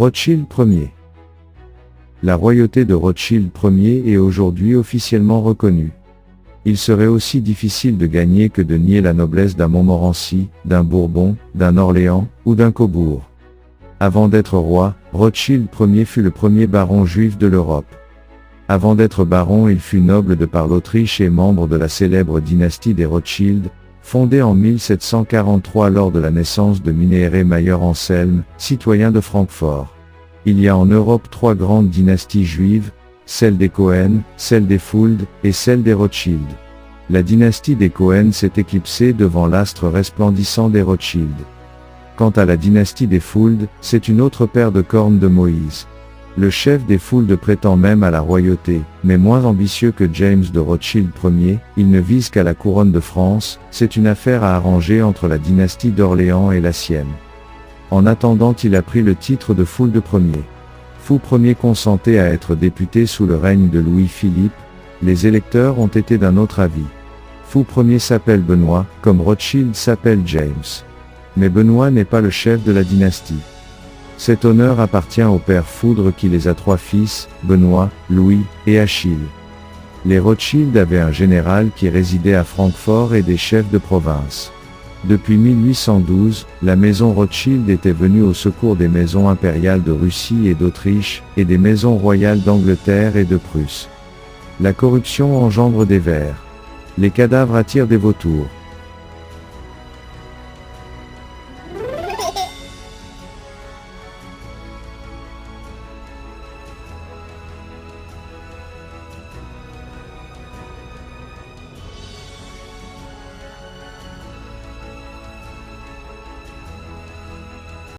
Rothschild Ier. La royauté de Rothschild Ier est aujourd'hui officiellement reconnue. Il serait aussi difficile de gagner que de nier la noblesse d'un Montmorency, d'un Bourbon, d'un Orléans, ou d'un Cobourg. Avant d'être roi, Rothschild Ier fut le premier baron juif de l'Europe. Avant d'être baron, il fut noble de par l'Autriche et membre de la célèbre dynastie des Rothschild, fondée en 1743 lors de la naissance de Minéret Mayer Anselme, citoyen de Francfort. Il y a en Europe 3 grandes dynasties juives, celle des Cohen, celle des Fuld, et celle des Rothschild. La dynastie des Cohen s'est éclipsée devant l'astre resplendissant des Rothschild. Quant à la dynastie des Fuld, c'est une autre paire de cornes de Moïse. Le chef des Fuld prétend même à la royauté, mais moins ambitieux que James de Rothschild Ier, il ne vise qu'à la couronne de France, c'est une affaire à arranger entre la dynastie d'Orléans et la sienne. En attendant, il a pris le titre de Fuld Ier. Fou Ier consentait à être député sous le règne de Louis-Philippe, les électeurs ont été d'un autre avis. Fou Ier s'appelle Benoît, comme Rothschild s'appelle James. Mais Benoît n'est pas le chef de la dynastie. Cet honneur appartient au père Foudre qui les a 3 fils, Benoît, Louis, et Achille. Les Rothschild avaient un général qui résidait à Francfort et des chefs de province. Depuis 1812, la maison Rothschild était venue au secours des maisons impériales de Russie et d'Autriche, et des maisons royales d'Angleterre et de Prusse. La corruption engendre des vers. Les cadavres attirent des vautours.